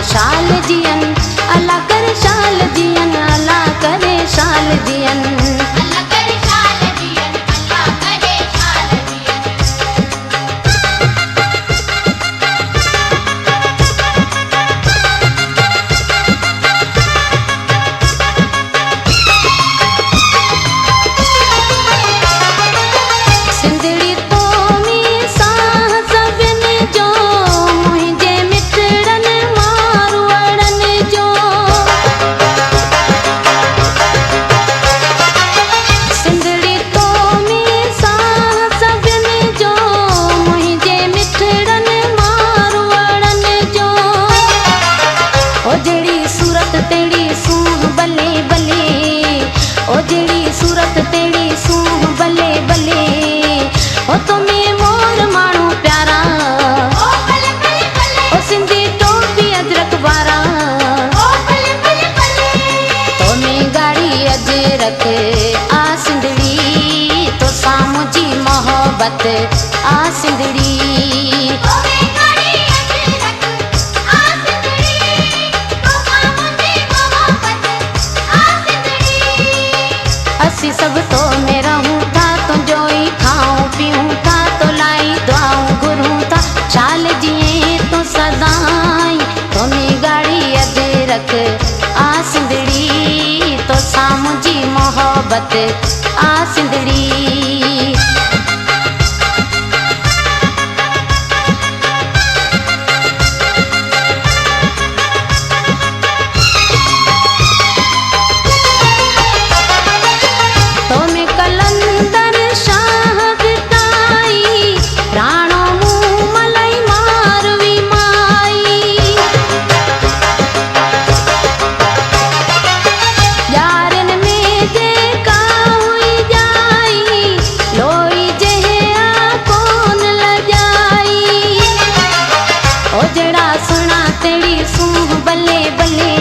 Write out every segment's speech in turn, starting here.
शाल जियन, अल्लाह करे शाल जियन, अल्लाह करे शाल जियन। अल्लाह करे शाल जियन, अल्लाह करे शाल जियन। सिंधड़ी तो में साह सभिनि जो, मुंहिंजे मिठड़नि मारवड़नि जो। सिंधड़ी तो में साह सभिनि जो, मुंहिंजे मिठड़नि मारवड़नि जो। ओ जहिड़ी सूरत तहिड़ी सूंह भले भले, ओ जहिड़ी सूरत तहिड़ी सूंह भले भले। ओ तुम्हें मोर माण्हू प्यारा, ओ भले भले भले, ओ सिंधी टोपी अजरक वारा। ओ भले भले भले, तुम्हें गाड़ी अजरक आ सिंधड़ी, तो साम्हूं जी मोहब्बत आ सिंधड़ी। ओ बेकारी अजरक आ सिंधड़ी, तो साम्हूं जी मोहब्बत आ सिंधड़ी। असी सब तो में रहूं था, तुंहिंजो ई खाऊं पीऊं था, तो लाई दुआऊं घुरूं था। शाल जिए तो सदाई, तुम्हें गाड़ी अजरक आ सिंधड़ी, तो साम्हूं जी मोहब्बत आ सिंधड़ी। तोमें कलंदर शाह बिताई, राणो मुंह मलाई मारवी माई। यारन में जेका हुई जाई, लोई जहे आ कोन लजाई। ओ जड़ा सुना तेरी सूंह भले भले,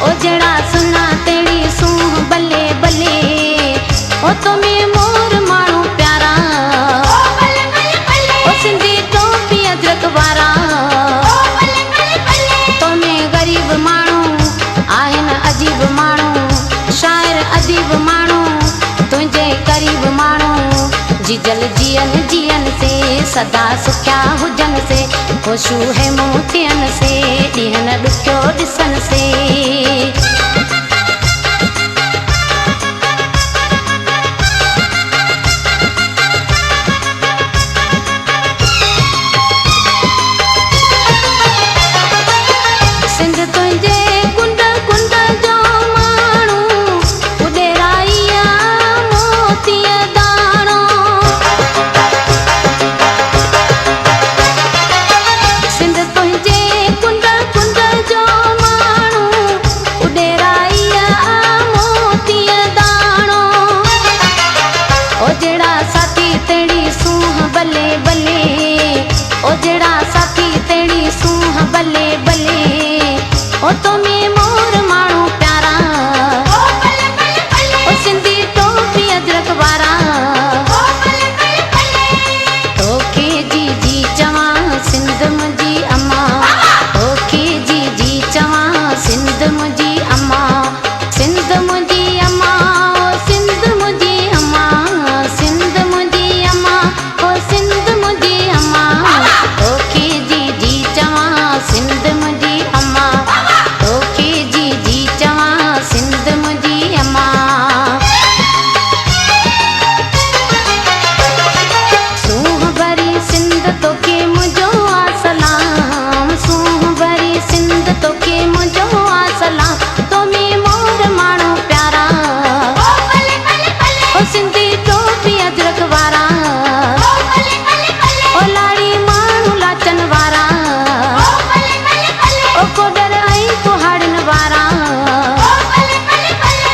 ओ जड़ा सुना तेरी सूंह भले भले। ओ तुम्हें मोर माण्हू प्यारा, ओ भले भले भले, ओ सिंधी टोपी अजरक वारा। ओ भले भले भले, तुम्हें गरीब माण्हू आहिनि अजीब माण्हू, शाइर अदीब माण्हू, तुंहिंजे क़रीब माण्हू। जिजल जियन जियन से, सदा सुखिया हुजन से, ख़ुशू है मोतियन से, ॾींहं ॾुखियो ॾिसन से। सिंध तुंहिंजे कुंड कुंड जो माण्हू, उॾेराईअ मोतीअ दाणो। सिंध तुंहिंजे कुंड कुंड जो माण्हू, उॾेराईअ मोतीअ दाणो। ओ जहिड़ा साथी तहिड़ी सूंह भले भले, ओ जहिड़ा साथी तहिड़ी सूंह भले भले। ओ तुम्हें मोर माण्हू प्यारा, ओ भले भले भले, ओ सिंधी टोपी अजरक वारा। ओ भले भले भले, तोखे जी चवां सिंध मुंहिंजी अम्मा, तोखे जी चवां सिंध मुंहिंजी अम्मा। सिंध मुंहिंजी अम्मा, ओ सिंध मुंहिंजी अम्मा, सिंध मुंहिंजी अम्मा, ओ सिंध मुंहिंजी अम्मा। तोखे जी चवां सिंध मुंहिंजी अम्मा, तोखे जी चवां सिंध मुंहिंजी अम्मा। सूंह भरी सिंध तोखे मुंहिंजो आ सलाम, सूंह भरी सिंध तोखे मुंहिंजो आ सलाम। तुम्हें मोर माण्हू प्यारा, ओ भले भले भले, ओ सिंधी टोपी अजरक वारा। ओ भले भले भले, ओ लाड़ी माण्हू लाचन वारा, ओ भले भले भले, ओ कोडर ऐं कुहाड़न वारा। ओ भले भले भले,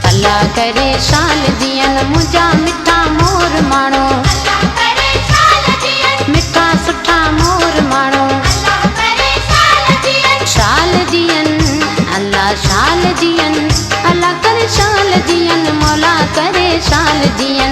अल्लाह करे शाल जियन मुंहिंजा मिठा मोर माण्हू, अल्लाह करे शाल जियन, मिठा सुठा मोर माण्हू। अल्लाह करे शाल जियन, शाल जियन, अल्लाह शाल जियन, अल्लाह करे शाल जियन, मौला करे शाल जियन।